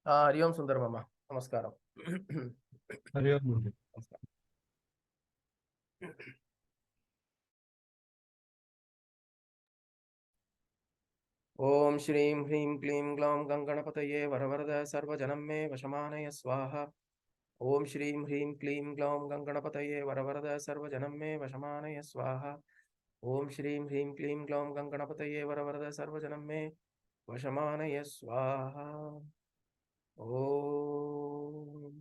Hari Om Sundar Mama. Namaskaram. Hari Om Guru. Om Shrim Hrim Klim Glam Ganganapataye Varavarada Sarvajanam Me Vashamanaya Swaha. Om Shrim Hrim Klim Glam Ganganapataye Varavarada Sarvajanam Me Vashamanaya Swaha. Om Shrim Hrim Klim Glam Ganganapataye Varavarada Sarvajanam Me Vashamanaya Swaha. Om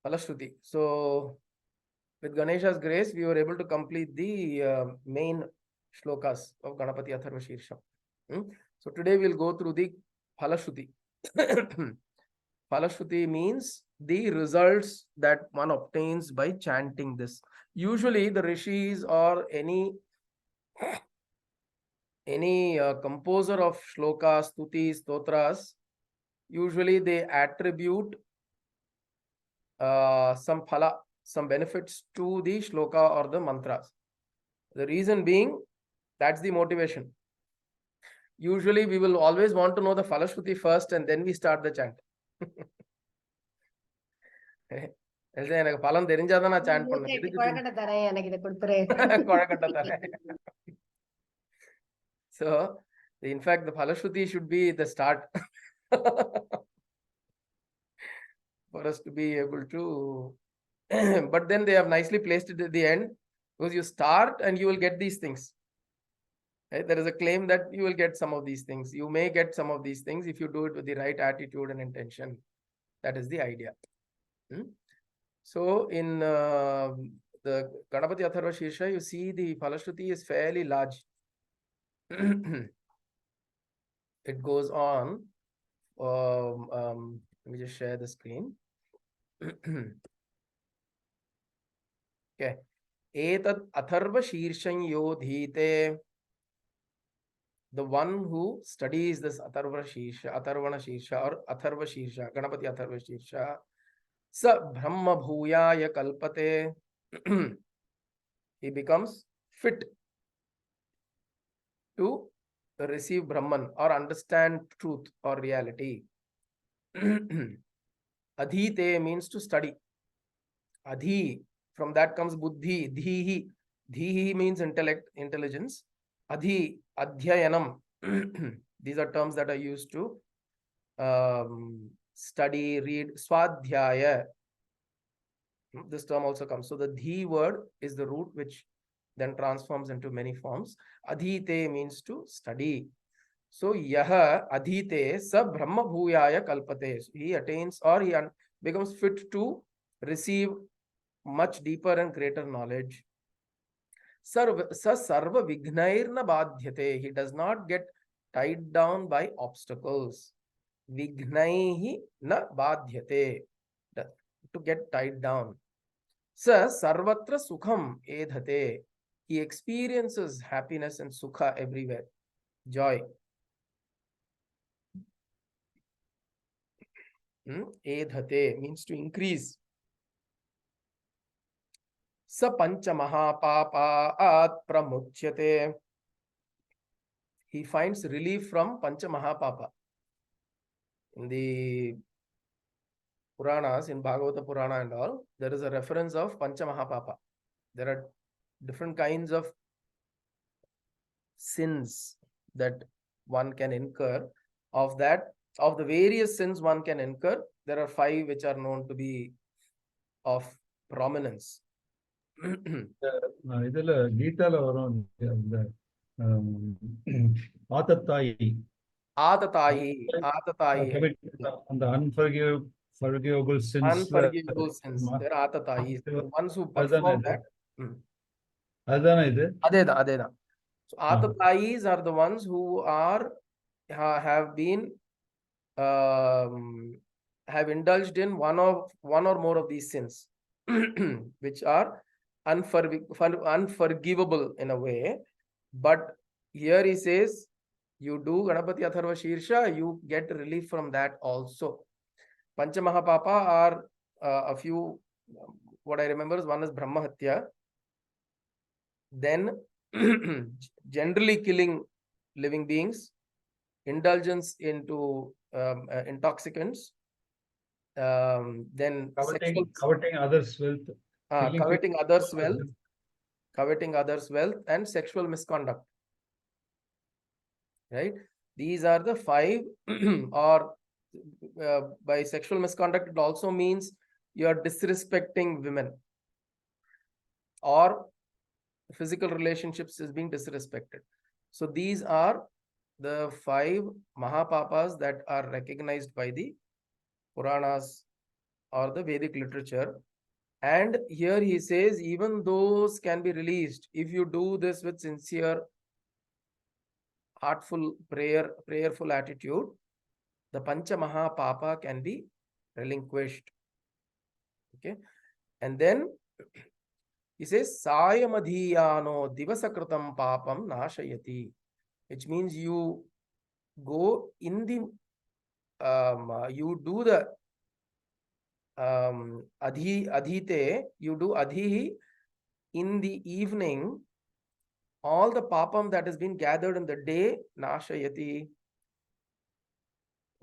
Phala Shruti. So, with Ganesha's grace, we were able to complete the main shlokas of Ganapati Atharvasheersham. So, today we'll go through the Phala Shruti. Phala Shruti means the results that one obtains by chanting this. Usually, the rishis or any composer of shlokas, stutis, stotras, usually they attribute some phala, some benefits to the shloka or the mantras. The reason being, that's the motivation. Usually, we will always want to know the Phala Shruti first and then we start the chant. எனக்கு பலன் தெரிஞ்சாதான் நான் sand பண்ணேன். So, in fact, the Phala Shruti should be the start for us to be able to. But then they have nicely placed it at the end, because you start and you will get these things. Right? There is a claim that you will get some of these things. You may get some of these things if you do it with the right attitude and intention. That is the idea. So in the Ganapati Atharvasheersham, you see the Phala Shruti is fairly large. It goes on. Let me just share the screen. Okay. Etat Atharvasheersham yodhite. The one who studies this Atharvasheersha or Atharvasheersha, Ganapati Atharvasheersha, Sa Brahma Bhuyaya Kalpate. He becomes fit to receive Brahman or understand truth or reality. Adhite means to study. Adhi, from that comes buddhi. Dhihi. Dhihi means intellect, intelligence. Adhi, adhyayanam. These are terms that are used to study, read. Swadhyaya. This term also comes. So the dhi word is the root which then transforms into many forms. Adhite means to study. So yaha adhite sa brahma bhuyaya kalpate. So he attains or he becomes fit to receive much deeper and greater knowledge. Sa sarva vignair na badhyate. He does not get tied down by obstacles. Vignaihi na badhyate. To get tied down. Sa sarvatra sukham edhate. He experiences happiness and sukha everywhere. Joy. Edhate means to increase. Sa pancha mahapapaat pramuchyate. He finds relief from pancha mahapapa. In the Puranas, in Bhagavata Purana and all, there is a reference of pancha mahapapa. There are different kinds of sins that one can incur. Of the various sins one can incur, there are 5 which are known to be of prominence. இதுல கீதால வரும் ஆதத்தாயி அந்த unforgivable sins, there are atatayis, the ones who perform that. அதுதானே இது? அதேதான். So atatayis are the ones who have been have indulged in one or more of these sins, which are unforgivable in a way. But here he says, you do Ganapati Atharvasheersha, you get relief from that also. Pancha Mahapapa are a few. What I remember is one is Brahmahatya. then generally killing living beings, indulgence into intoxicants, then coveting others' wealth, killing coveting people, others' wealth, and sexual misconduct. Right? These are the 5, or by sexual misconduct, it also means you are disrespecting women, or physical relationships is being disrespected. So these are the 5 Mahapapas that are recognized by the Puranas or the Vedic literature. And here he says, even those can be released if you do this with sincere, heartful prayerful attitude. The Pancha Mahapapa can be relinquished. Okay. And then he says, Sayamadhiyano divasakrutam papam nashayati, which means you go in the, you do the adhite, you do adhi in the evening, all the papam that has been gathered in the day, nashayati.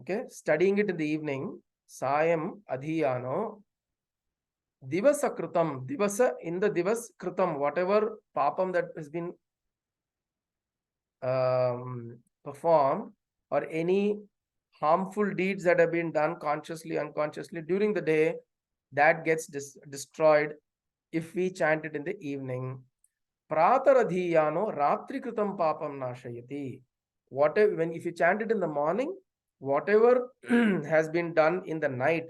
Okay, studying it in the evening, sayam adhiyano, divasa kritam, divasa, in the divas kritam, whatever papam that has been performed, or any harmful deeds that have been done consciously, unconsciously during the day, that gets destroyed if we chant it in the evening. Prataradhiyano ratri kritam papam nashayati. Whatever, if you chant it in the morning, whatever has been done in the night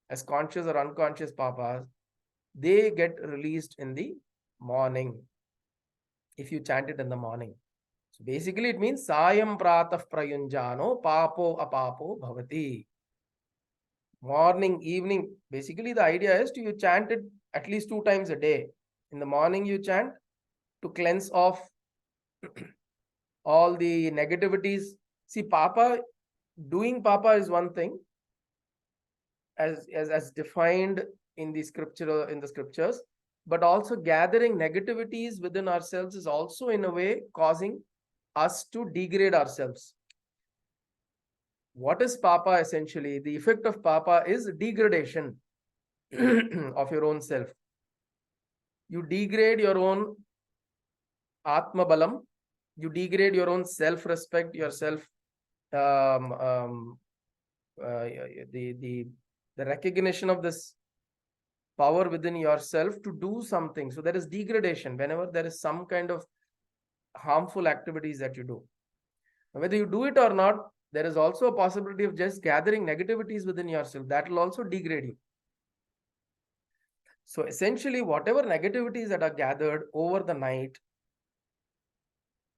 as conscious or unconscious papas, they get released in the morning if you chant it in the morning. So basically it means sayam pratah prayunjano papo apapo bhavati. Morning, evening, basically the idea is to you chant it at least 2 times a day. In the morning you chant to cleanse off all the negativities. See, doing papa is one thing, as defined in the scriptures, but also gathering negativities within ourselves is also in a way causing us to degrade ourselves. What is papa essentially? The effect of papa is degradation of your own self. You degrade your own atma balam, you degrade your own self-respect, yourself, the recognition of this power within yourself to do something. So there is degradation whenever there is some kind of harmful activities that you do. Whether you do it or not, there is also a possibility of just gathering negativities within yourself. That will also degrade you. So essentially, whatever negativities that are gathered over the night,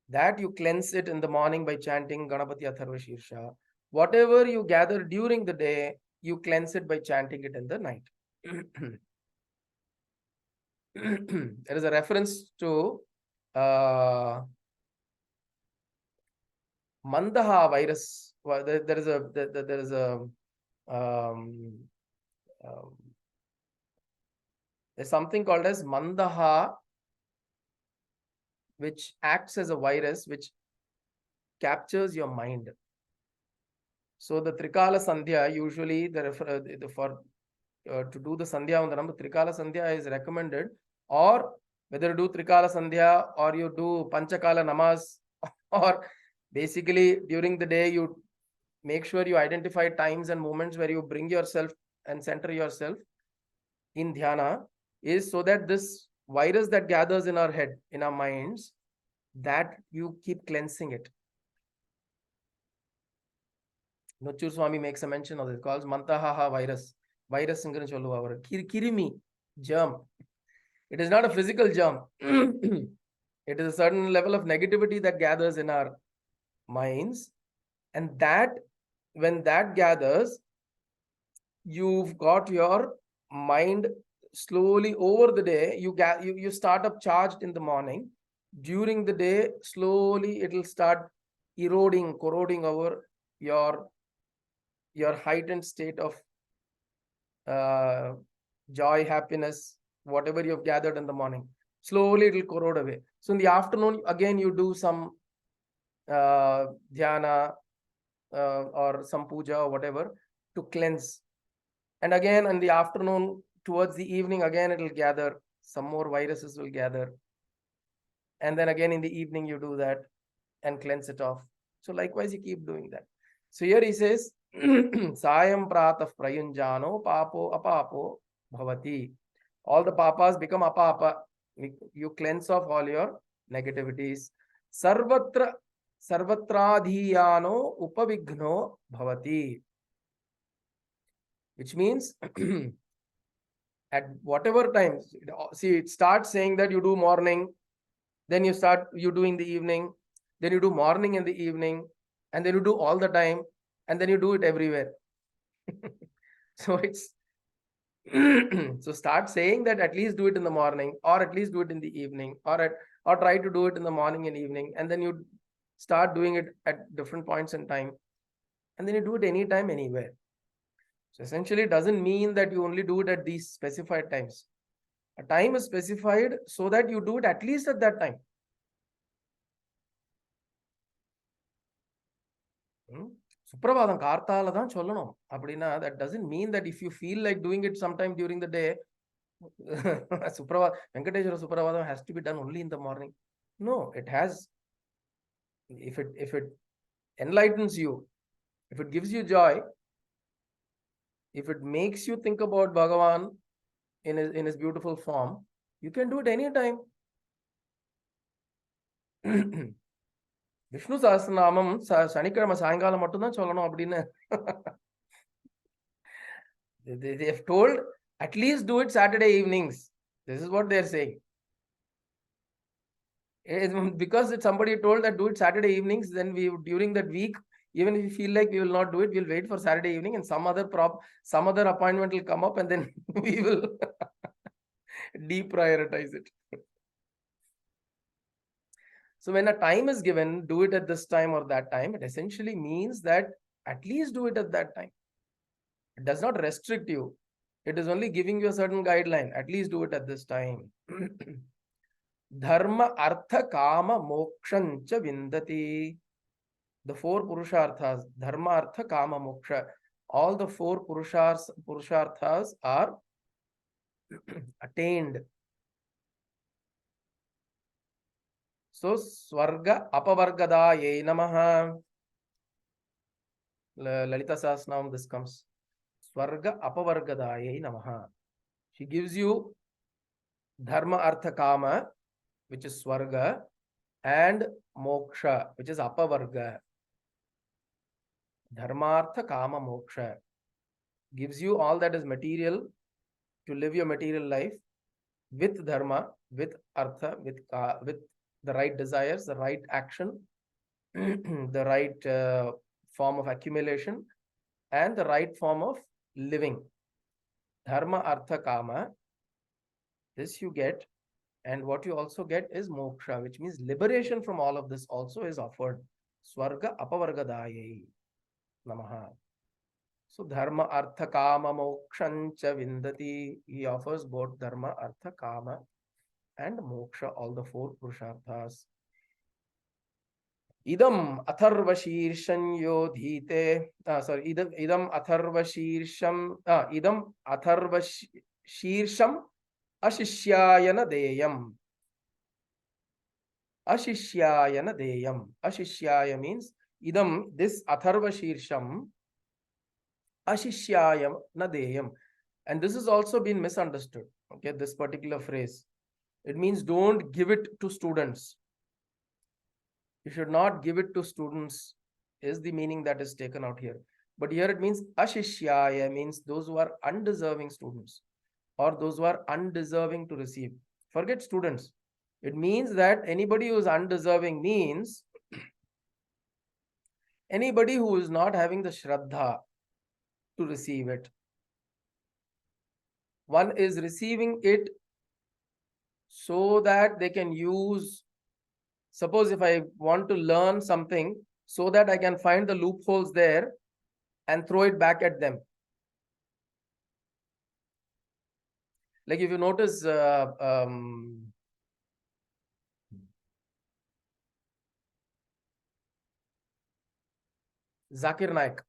that you cleanse it in the morning by chanting Ganapati Atharvasheersham. Whatever you gather during the day, you cleanse it by chanting it in the night. There is a reference to Mandaha virus. Well, there is there's something called as Mandaha, which acts as a virus which captures your mind. So the Trikala Sandhya, usually to do the Sandhya Vandanam, Trikala Sandhya is recommended, or whether you do Trikala Sandhya or you do Panchakala Namaz, or basically during the day you make sure you identify times and moments where you bring yourself and center yourself in dhyana, is so that this virus that gathers in our head, in our minds, that you keep cleansing it. Nochur Swami makes a mention of this, calls Mantahaha virus. Virus Kirimi, germ. It is not a physical germ. It is a certain level of negativity that gathers in our minds. And that, when that gathers, you've got your mind slowly over the day. You start up charged in the morning. During the day, slowly it will start corroding over your heightened state of joy, happiness, whatever you've gathered in the morning. Slowly it will corrode away. So in the afternoon, again, you do some dhyana or some puja or whatever to cleanse. And again, in the afternoon, towards the evening, again, it will gather. Some more viruses will gather. And then again, in the evening, you do that and cleanse it off. So likewise, you keep doing that. So here he says, Sayam pratah prayunjano papo apapo bhavati. All the papas become apapa. You cleanse off all your negativities. Sarvatra sarvatradhiyano upavigno bhavati. Which means at whatever times, see, it starts saying that you do morning, then you do in the evening, then you do morning and the evening, and then you do all the time, and then you do it everywhere. So it's so start saying that at least do it in the morning, or at least do it in the evening, or try to do it in the morning and evening, and then you start doing it at different points in time, and then you do it anytime, anywhere. So essentially, it doesn't mean that you only do it at these specified times. A time is specified so that you do it at least at that time. Suprabhadam Karthala தான் சொல்லணும் அப்படின்னா that doesn't mean that if you feel like doing it sometime during the day, Venkateshwara Suprabhadam has to be done only in the morning. No, it has, if it enlightens you, if it gives you joy, if it makes you think about Bhagavan in his beautiful form, you can do it anytime. Vishnu Sahasranamam சனிக்கிழமை சாயங்காலம் மட்டும்தான் சொல்லணும் அப்படின்னு they have told at least do it Saturday evenings. This is what they are saying. Because somebody told that do it Saturday evenings, then we during that week, even if we feel like we will not do it, we'll wait for Saturday evening, and some other appointment will come up, and then we will deprioritize it. So when a time is given, do it at this time or that time, it essentially means that at least do it at that time. It does not restrict you. It is only giving you a certain guideline. At least do it at this time. Dharma, artha, kama, mokshan cha vindati. The four purusharthas, dharma, artha, kama, moksha. All the four purusharthas are attained. So, Swarga Apavargadaye Namaha. Lalita Sahasranam, this comes. Swarga Apavargadaye Namaha. She gives you Dharma Artha Kama, which is Swarga, and Moksha, which is Apavarga. Dharma Artha Kama Moksha gives you all that is material to live your material life with Dharma, with Artha, with the right desires, the right action, the right form of accumulation, and the right form of living. Dharma, Artha, Kama, this you get, and what you also get is moksha, which means liberation from all of this also is offered. Swarga Apavargadaye Namaha. So Dharma, Artha, Kama, Mokshan cha Vindati. He offers both Dharma, Artha, Kama, and moksha, all the four purusharthas. Idam Atharvasheersham yodhite. Idam Atharvasheersham. Idam Atharvasheersham ashishyayana deyam. Ashishyayana deyam. Ashishyaya means idam, this Atharvasheersham ashishyayana deyam. And this has also been misunderstood. Okay, this particular phrase. It means don't give it to students. You should not give it to students is the meaning that is taken out here. But here it means ashishyaya, means those who are undeserving students or those who are undeserving to receive. Forget students. It means that anybody who is undeserving means anybody who is not having the shraddha to receive it. One is receiving it so that they can use. Suppose if I want to learn something so that I can find the loopholes there and throw it back at them. Like if you notice Zakir Naik.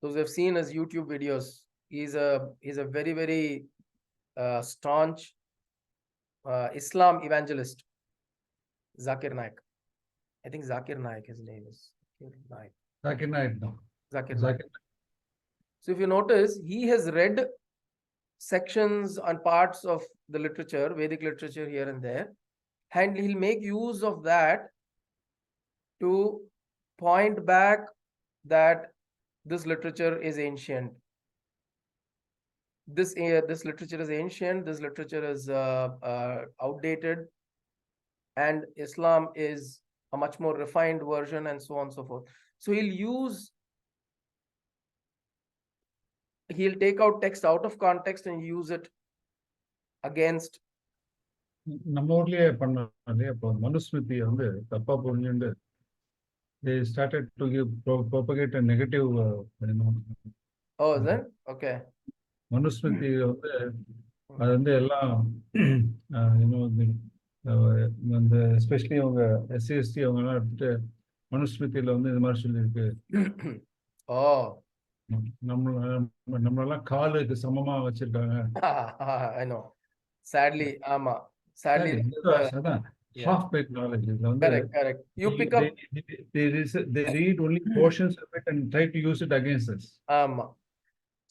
Those who have seen his YouTube videos, he's a very, very staunch Islam evangelist. Zakir Naik. I think Zakir Naik, his name is. Zakir Naik. No. Zakir Naik. So if you notice, he has read sections and parts of the literature, Vedic literature here and there, and he'll make use of that to point back that this literature is ancient. This literature is ancient, this literature is outdated, and Islam is a much more refined version, and so on and so forth. So he'll take out text out of context and use it against. நம்ம ஊர்லயே பண்ணாலே இப்போ மனுஸ்மிருதியை வந்து தப்பா புரிஞ்சுண்டு they started to propagate a negative Oh, is it? Okay. Manusmriti வந்து அது வந்து எல்லாம் அந்த எஸ்பெஷலி அவங்க எஸ்சி எஸ்டி அவங்க எல்லாம் எடுத்துட்டு மனுஸ்மிருதியில வந்து இது மாதிரி சொல்லியிருக்கு. நம்மளெல்லாம் காலுக்கு சமமா வச்சிருக்காங்க. I know. Sadly, ஆமா. Sadly, அதான் half baked knowledge. Correct. You pick up. They read only portions of it and try to use it against us.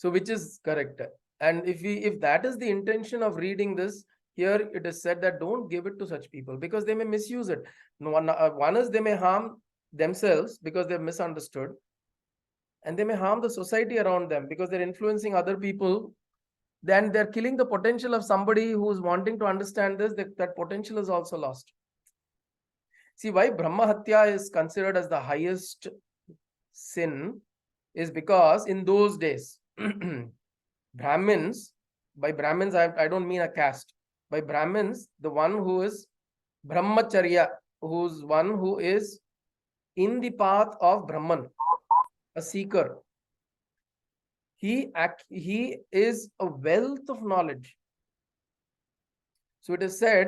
So which is correct. And if that is the intention of reading this, here it is said that don't give it to such people because they may misuse it. One is they may harm themselves because they're misunderstood, and they may harm the society around them because they're influencing other people. Then they're killing the potential of somebody who's wanting to understand this. That potential is also lost. See, why Brahma Hatya is considered as the highest sin is because in those days, Brahmins, by Brahmins, I don't mean a caste. By Brahmins, the one who is Brahmacharya, who's one who is in the path of Brahman, a seeker. He is a wealth of knowledge. So it is said,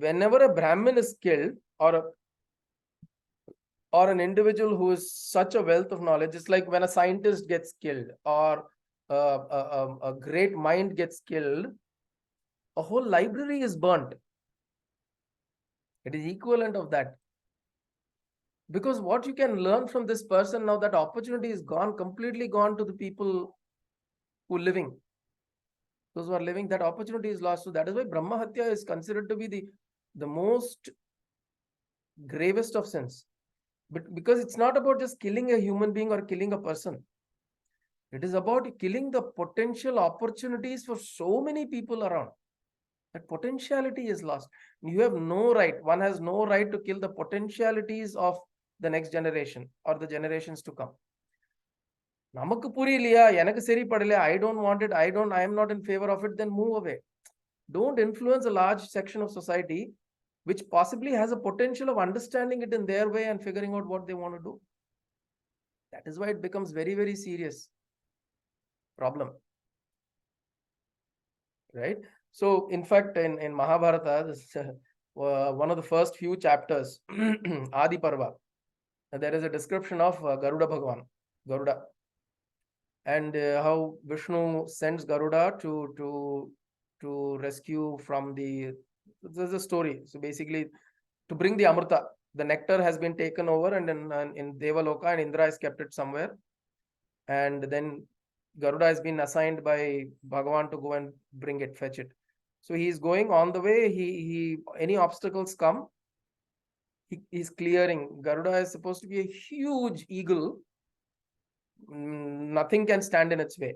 whenever a Brahmin is killed, or an individual who is such a wealth of knowledge, it's like when a scientist gets killed or a great mind gets killed, a whole library is burnt. It is equivalent of that. Because what you can learn from this person now, that opportunity is gone, completely gone to the people who are living. Those who are living, that opportunity is lost. So that is why Brahma Hatya is considered to be the most gravest of sins. But because it's not about just killing a human being or killing a person. It is about killing the potential opportunities for so many people around. That potentiality is lost. You have no right. One has no right to kill the potentialities of the next generation or the generations to come. நமக்கு புரியலையா, எனக்கு சரி படலையா, I don't want it, I am not in favor of it, then move away. Don't influence a large section of society which possibly has a potential of understanding it in their way and figuring out what they want to do. That is why it becomes very, very serious problem. Right? So, in fact, in Mahabharata, this, one of the first few chapters, Adi Parva, there is a description of Garuda Bhagwan, Garuda, and how Vishnu sends Garuda to rescue from the. There's a story. So basically, to bring the Amrita, the nectar has been taken over, and in Devaloka, and Indra has kept it somewhere, and then Garuda has been assigned by Bhagavan to go and bring it, fetch it. So he's going on the way. Any obstacles come, he's clearing. Garuda is supposed to be a huge eagle. Nothing can stand in its way.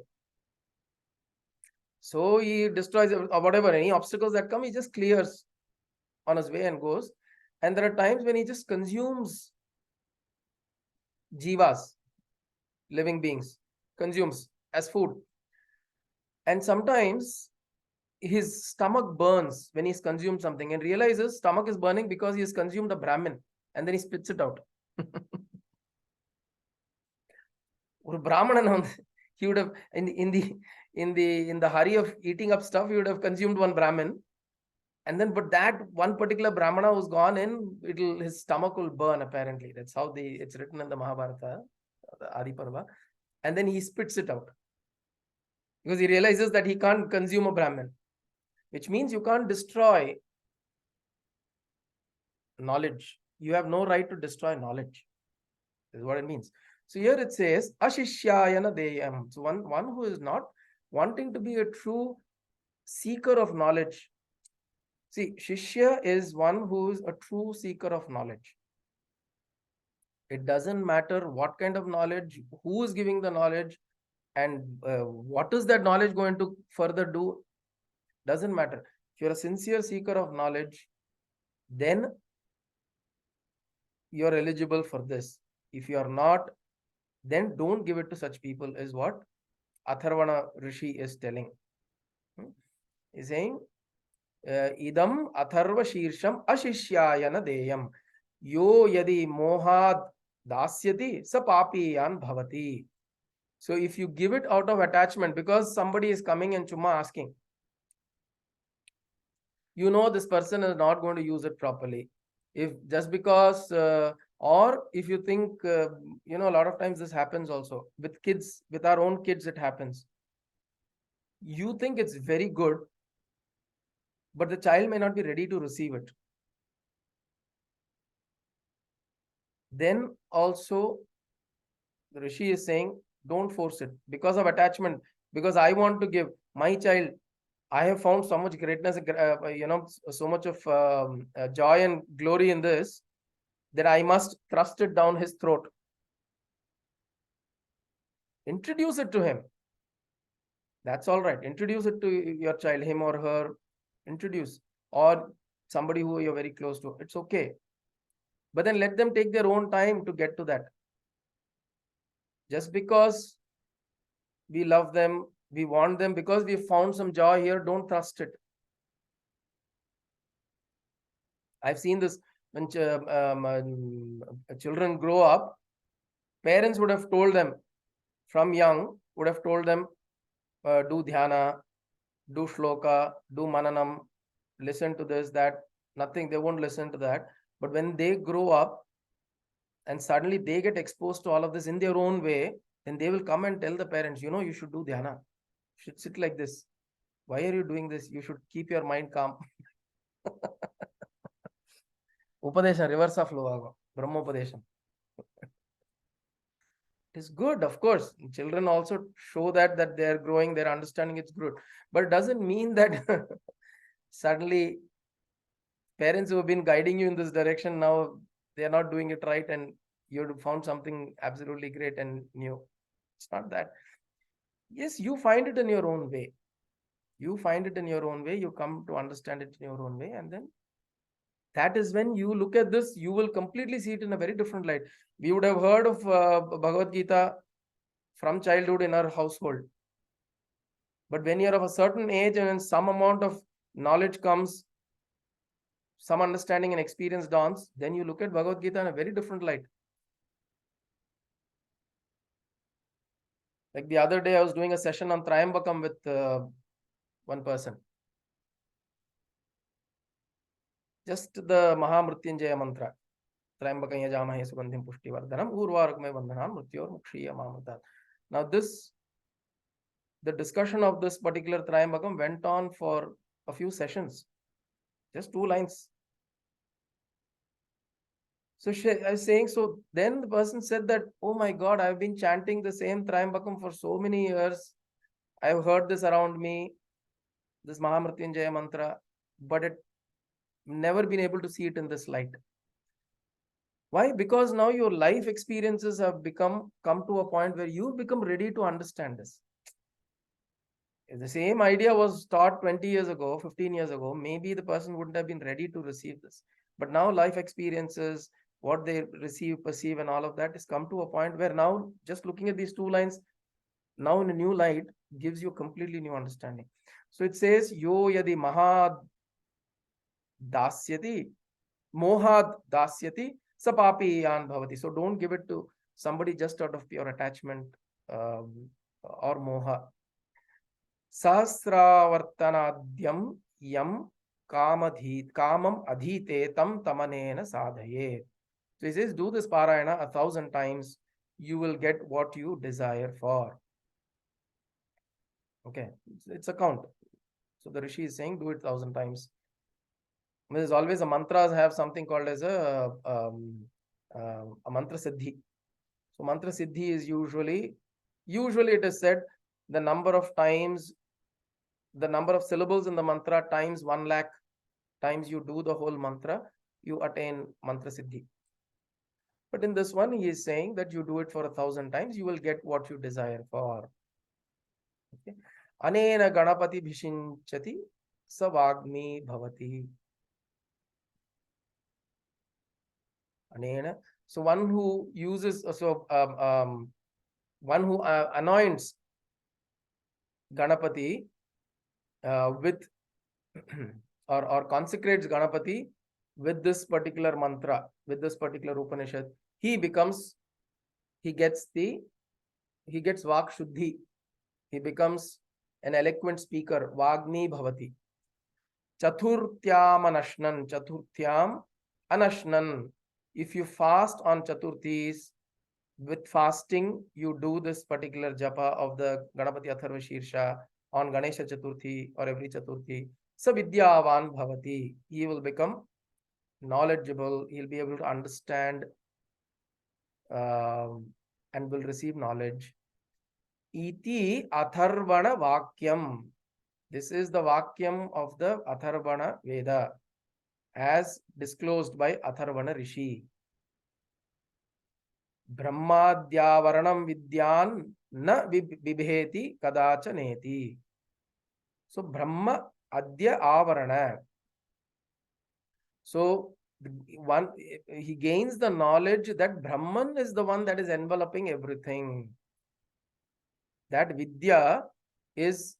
So he destroys whatever, any obstacles that come, he just clears on his way and goes. And there are times when he just consumes jivas, living beings, consumes as food. And sometimes his stomach burns when he's consumed something and realizes stomach is burning because he has consumed a Brahmin, and then he spits it out. Or Brahmanan, he would have in the hurry of eating up stuff, he would have consumed one Brahmin, And then, but that one particular Brahmana who's gone in, his stomach will burn, apparently. That's how it's written in the Mahabharata, the Adi Parva. And then he spits it out. Because he realizes that he can't consume a Brahmin. Which means you can't destroy knowledge. You have no right to destroy knowledge. This is what it means. So here it says, Ashishyayana deyam. So one who is not wanting to be a true seeker of knowledge. See, Shishya is one who is a true seeker of knowledge. It doesn't matter what kind of knowledge, who is giving the knowledge, and what is that knowledge going to further do. Doesn't matter. If you're a sincere seeker of knowledge, then you're eligible for this. If you are not, then don't give it to such people, is what Atharvana Rishi is telling. He's saying, idam Atharvasheersham ashishyayana deyam. Yo yadi mohad dasyati sa papiyan bhavati. So if you give it out of attachment, because somebody is coming and chumma asking, you know this person is not going to use it properly. If just because, or if you think, a lot of times this happens also with kids, with our own kids, it happens. You think it's very good, but the child may not be ready to receive it. Then also, the Rishi is saying, don't force it because of attachment. Because I want to give my child, I have found so much greatness, so much of joy and glory in this, that I must thrust it down his throat. Introduce it to him. That's all right. Introduce it to your child, him or her. Introduce. Or somebody who you're very close to. It's okay. But then let them take their own time to get to that. Just because we love them, we want them, because we found some joy here, don't thrust it. I've seen this when children grow up, parents would have told them from young, would have told them, do dhyana, do shloka, do mananam, listen to this, that, nothing, they won't listen to that. But when they grow up and suddenly they get exposed to all of this in their own way, then they will come and tell the parents, you should do dhyana, you should sit like this. Why are you doing this? You should keep your mind calm. Upadesha, reverse of flow, Brahmopadesha. It is good, of course. Children also show that they are growing, their understanding is good. But it doesn't mean that suddenly parents who have been guiding you in this direction, now they are not doing it right and you found something absolutely great and new. It's not that. Yes, you find it in your own way. You find it in your own way. You come to understand it in your own way. And then that is when you look at this, you will completely see it in a very different light. We would have heard of Bhagavad Gita from childhood in our household. But when you're of a certain age and when some amount of knowledge comes, some understanding and experience dawns, then you look at Bhagavad Gita in a very different light. Like the other day, I was doing a session on Trayambakam with one person. Just the Mahamrutyunjaya mantra. Trayambakam yajamahe sugandhim pushtivardhanam urvarukme vandhanam mrityor mukshiya mamrutat. Now the discussion of this particular Trayambakam went on for a few sessions. Just 2 lines. So I was saying, so then the person said that, oh my God, I've been chanting the same Trayambakam for so many years. I've heard this around me, this Mahamrutyunjaya mantra, but it never been able to see it in this light. Why? Because now your life experiences have come to a point where you become ready to understand this. If the same idea was taught 20 years ago, 15 years ago, maybe the person wouldn't have been ready to receive this. But now life experiences, what they receive, perceive, and all of that has come to a point where now just looking at these 2 lines, now in a new light, gives you a completely new understanding. So it says, Yo yadi mahad dasyati, mohad dasyati, sapapi yan bhavati. So don't give it to somebody just out of pure attachment or moha. Sahasravartanadyam yam kamam adhite tam tamanena sadhaye. So he says, do this parayana 1,000 times, you will get what you desire for. Okay, it's a count. So the Rishi is saying, do it 1,000 times. There's always a mantras have something called as a mantra siddhi. So mantra siddhi is usually it is said the number of times, the number of syllables in the mantra times 1 lakh times you do the whole mantra, you attain mantra siddhi. But in this one, he is saying that you do it for 1,000 times, you will get what you desire for. Okay. Anena Ganapati Bhishinchati Savagmi Bhavati. Anena. So one who uses, one who anoints Ganapati with or consecrates Ganapati with this particular mantra, with this particular Upanishad, he gets Vak Shuddhi. He becomes an eloquent speaker. Vagmi Bhavati. Chaturthyam Anashnan. If you fast on Chaturthis, with fasting, you do this particular japa of the Ganapati Atharvasheersham on Ganesha Chaturthi or every Chaturthi. Savidyavan Bhavati. He will become knowledgeable. He'll be able to understand and will receive knowledge. Iti Atharvana Vakyam. This is the Vakyam of the Atharvana Veda as disclosed by Atharvana Rishi. Brahmadhyavaranam vidyan na bibheti kadachaneti. So Brahma Adya Avarana. So he gains the knowledge that Brahman is the one that is enveloping everything. That Vidya is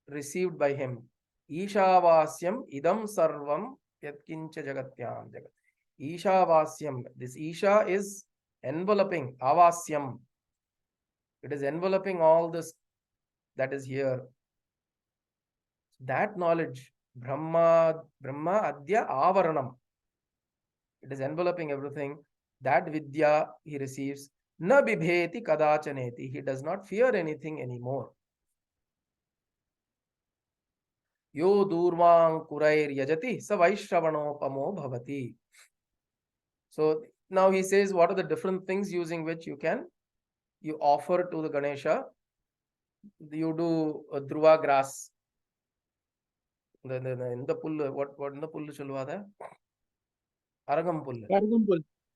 received by him. Ishavasyam idam sarvam yatkincha jagatyam jagat. Ishavasyam. This Isha is enveloping. Avasyam. It is enveloping all this that is here. That knowledge, Brahma Adya Avaranam. It is enveloping everything. That Vidya he receives. Na bibheti kadachaneti. He does not fear anything anymore. Yo durvang kurair yajati sa vaishravanopamo bhavati. So now he says, what are the different things using which you offer to the Ganesha? You do dhruva grass. In the pull, what in the pull chalvada? Aragam pull.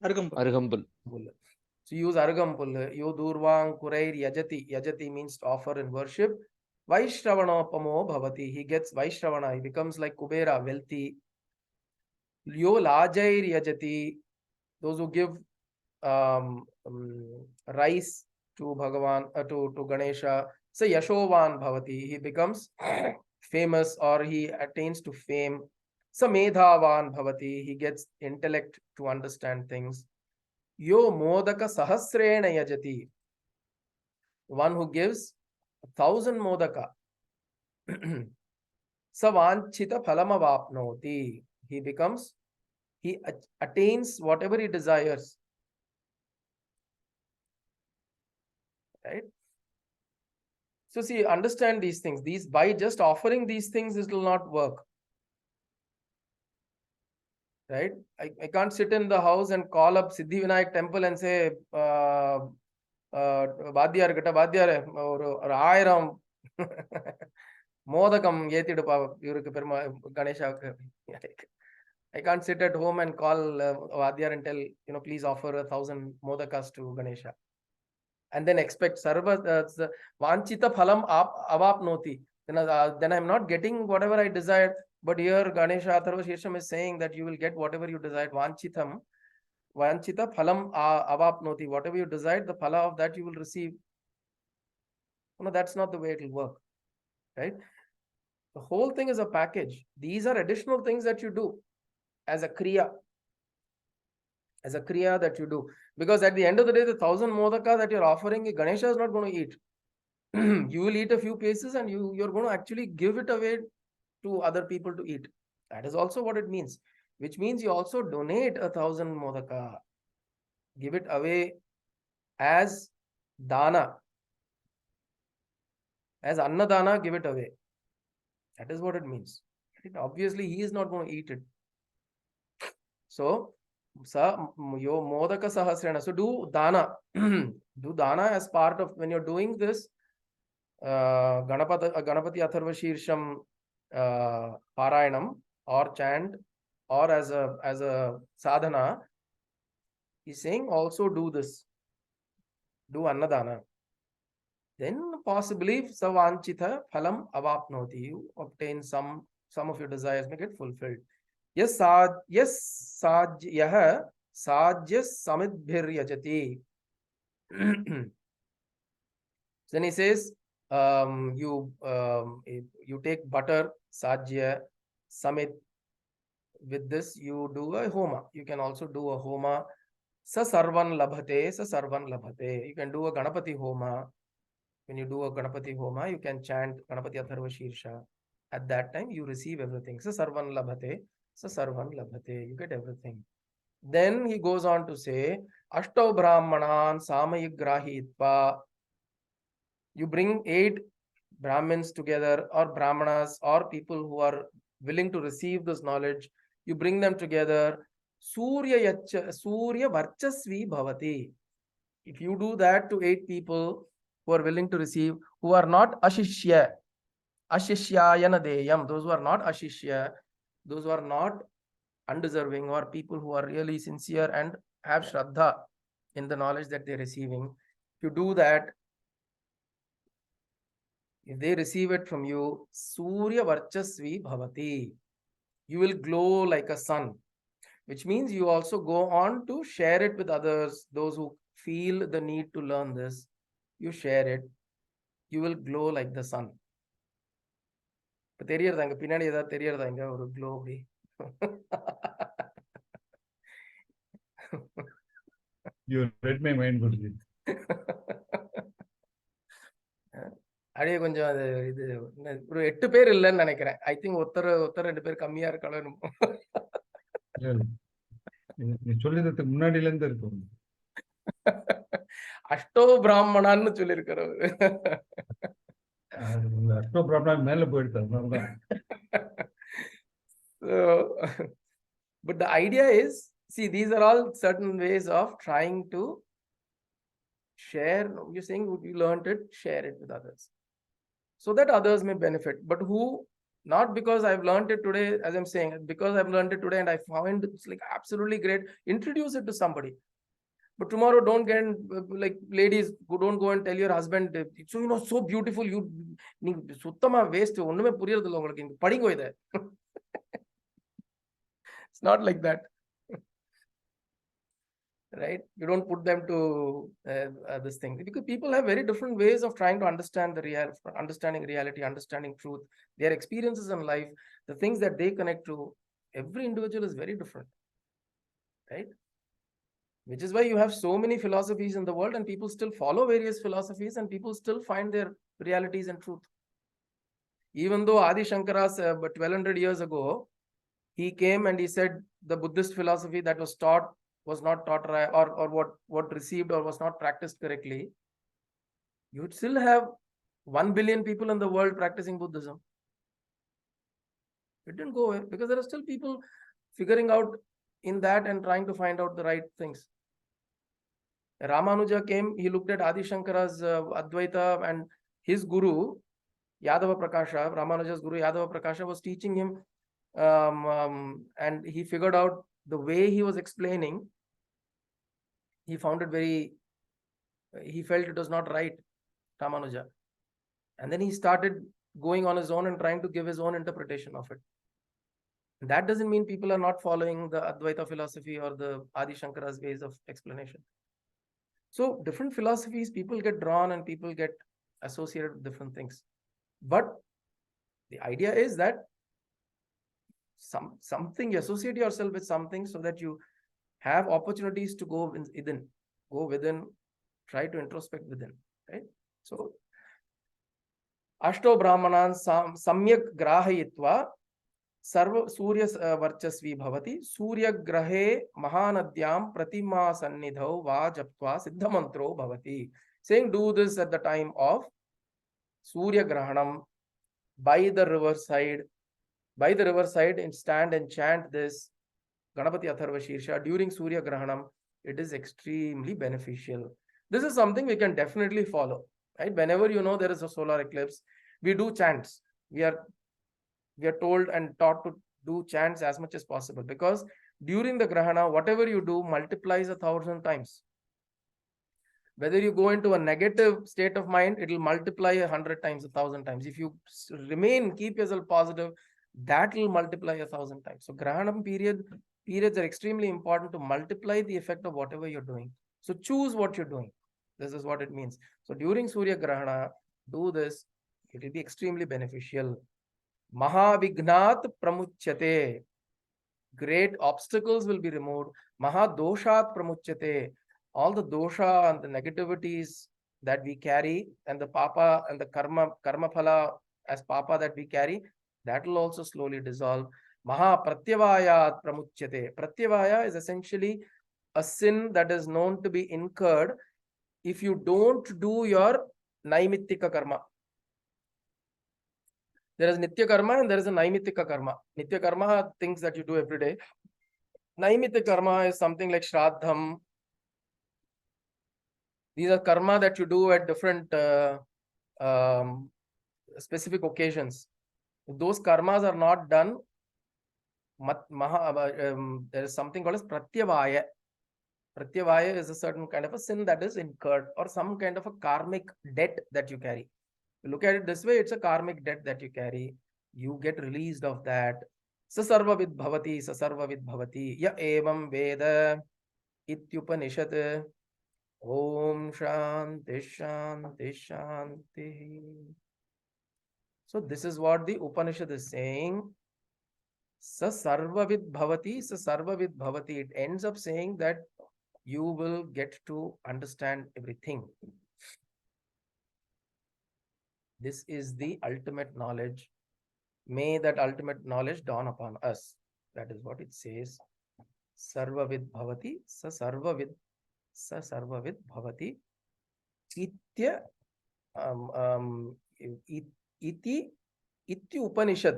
Arugam pull. So use aragam pull. Yo durvang kurair yajati. Yajati means to offer and worship. Vaishravanopamo bhavati. He gets Vaishravana. He becomes like Kubera, wealthy. Yo lajair yajati. Those who give rice to Bhagavan, to Ganesha. Say Yashovan bhavati. He becomes famous or he attains to fame. Samedhavan bhavati. He gets intellect to understand things. Yo modaka sahasrena yajati. One who gives 1,000 modaka. Savanchita phalamavapnoti. He attains whatever he desires. Right? So see, understand these things. By just offering these things, this will not work. Right? I can't sit in the house and call up Siddhi Vinayak temple and say, Vadyar gata Vadyar or Airam Modakam Yetidupa Ganesha. I can't sit at home and call Vadyar and tell, please offer 1,000 modakas to Ganesha. And then expect Sarva Vanchita Phalam Avapnoti. Then I'm not getting whatever I desired. But here Ganesha Atharvasheersham is saying that you will get whatever you desired. Vanchita Phalam Avapnoti. Whatever you desired, the phala of that you will receive. That's not the way it will work. Right? The whole thing is a package. These are additional things that you do as a kriya. As a kriya that you do. Because at the end of the day, the 1,000 modaka that you're offering, Ganesha is not going to eat. You will eat a few pieces and you're going to actually give it away to other people to eat That is also what it means, which means you also donate 1,000 modaka, give it away as dana, as annadana, give it away. That is what it means. Obviously, he is not going to eat it. So, yo modaka sahasrena. So do dana. Do dana as part of when you're doing this Ganapati Atharvasheersham Parayanam or chant or as a sadhana. He's saying also do this. Do annadana. Then possibly savanchita phalam avapnoti. You obtain some of your desires may get fulfilled. Yes, sajyah sajya samidbhir yajati. Then he says, you take butter, sajya, samit. With this, you do a homa. You can also do a homa. Sa sarvan labhate. You can do a Ganapati homa. When you do a Ganapati homa, you can chant Ganapati Atharvasheersha. At that time, you receive everything. Sa sarvan labhate. You get everything. Then he goes on to say, Ashtau Brahmanan Samayigrahitva. You bring 8 Brahmins together, or Brahmanas, or people who are willing to receive this knowledge. You bring them together. Surya Varchasvi Bhavati. If you do that to 8 people who are willing to receive, who are not Ashishya, Ashishyayana Deyam, those who are not Ashishya, those who are not undeserving, or people who are really sincere and have Shraddha in the knowledge that they're receiving, if you do that, if they receive it from you, Surya Varchasvi Bhavati, you will glow like a sun, which means you also go on to share it with others, those who feel the need to learn this. You share it, you will glow like the sun. தெரியறதாங்க பின்னாடி ஏதாவது தெரியறதாங்க ஒரு glow அப்படி You read my mind, Guruji. அப்படியே கொஞ்சம் அது இது ஒரு 8 பேர் இல்லைன்னு நினைக்கிறேன். ஐ திங்க் ஒருத்தர் 2 பேர் கம்மியா இருக்கலாம். நீ சொல்லிறதுக்கு முன்னாடில இருந்து இருக்கும். அஷ்டோ பிராமணான்னு சொல்லியிருக்கிறவர். அஷ்டோ பிராமணா மேல போயிடுது. So, but the idea is, see, these are all certain ways of trying to share. You're saying you learned it, share it with others, so that others may benefit. But who? Not because I've learned it today, as I'm saying, because I've learned it today and I found it's like absolutely great. Introduce it to somebody. But tomorrow, don't get like ladies who don't go and tell your husband, so you know, so beautiful. You suttama waste. Onnume puriyadilla ungalku inga padingo idu. It's not like that. Right? You don't put them to this thing, because people have very different ways of trying to understand understanding reality, understanding truth, their experiences in life, the things that they connect to. Every individual is very different, right? Which is why you have so many philosophies in the world, and people still follow various philosophies, and people still find their realities and truth. Even though Adi Shankara, 1200 years ago, he came and he said the Buddhist philosophy that was taught was not taught right, or what received or was not practiced correctly, you would still have 1 billion people in the world practicing Buddhism. It didn't go away, because there are still people figuring out in that and trying to find out the right things. Ramanuja came, he looked at Adi Shankara's Advaita, and his guru, Yadava Prakasha, Ramanuja's guru Yadava Prakasha, was teaching him, and he figured out the way he was explaining, he found it he felt it was not right, Ramanuja. And then he started going on his own and trying to give his own interpretation of it. That doesn't mean people are not following the Advaita philosophy or the Adi Shankara's ways of explanation. So different philosophies, people get drawn and people get associated with different things. But the idea is that something, you associate yourself with something so that you have opportunities to go within, try to introspect within, right? So Ashto Brahmanan Samyak Grahayitva Sarva Surya Varchasvi Bhavati Surya Grahe Mahanadyam Pratima Sannidhau Va Japtva Siddhamantro Bhavati. Saying do this at the time of Surya Grahanam by the riverside. By the riverside, and stand and chant this Ganapati Atharvasheersham during Surya Grahanam. It is extremely beneficial. This is something we can definitely follow. Right? Whenever you know there is a solar eclipse, we do chants. We are told and taught to do chants as much as possible, because during the Grahana, whatever you do multiplies 1,000 times. Whether you go into a negative state of mind, it will multiply 100 times, 1,000 times. If you keep yourself positive, that will multiply 1,000 times. So Grahanam periods are extremely important to multiply the effect of whatever you're doing. So choose what you're doing. This is what it means. So during Surya Grahana, do this. It will be extremely beneficial. Mahavignat pramuchyate. Great obstacles will be removed. Mahadoshat pramuchyate. All the dosha and the negativities that we carry, and the papa and the karma phala as papa that we carry, that will also slowly dissolve. Maha pratyavayat pramuchyate. Pratyavaya is essentially a sin that is known to be incurred if you don't do your naimittika karma. There is Nitya Karma and there is a Naimittika Karma. Nitya Karma are things that you do every day. Naimittika Karma is something like Shraddham. These are karma that you do at different specific occasions. If those karmas are not done, there is something called as Pratyavaya. Pratyavaya is a certain kind of a sin that is incurred, or some kind of a karmic debt that you carry. Look at it this way, it's a karmic debt that you carry. You get released of that. Sasarva vid bhavati, ya evam veda ityupanishad. Om Shanti Shanti Shanti. So this is what the Upanishad is saying. Sasarva vid bhavati. It ends up saying that you will get to understand everything. This is the ultimate knowledge. May that ultimate knowledge dawn upon us. That is what it says. Sarva vid bhavati, sa sarva vid bhavati. Itya iti Upanishad.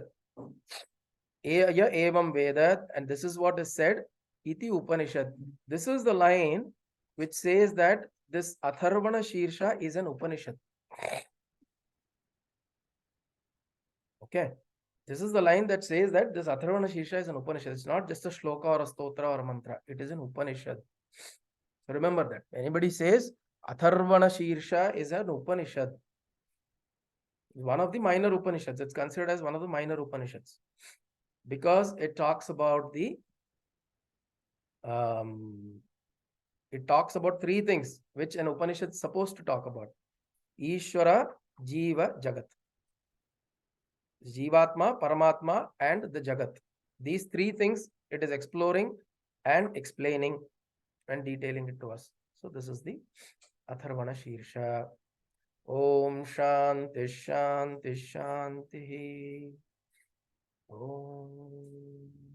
Ya evam Veda, and this is what is said. Iti Upanishad. This is the line which says that this Atharvasheersha is an Upanishad. Okay. This is the line that says that this Atharvasheersha is an Upanishad. It's not just a shloka or a stotra or a mantra. It is an Upanishad. So remember that. Anybody says Atharvasheersha is an Upanishad, one of the minor Upanishads. It's considered as one of the minor Upanishads because it talks about the it talks about three things which an Upanishad is supposed to talk about: Ishvara, Jiva, Jagat. Jivatma, Paramatma, and the Jagat. These three things it is exploring and explaining and detailing it to us. So this is the Atharvasheersha. Om Shanti Shanti Shanti. Om.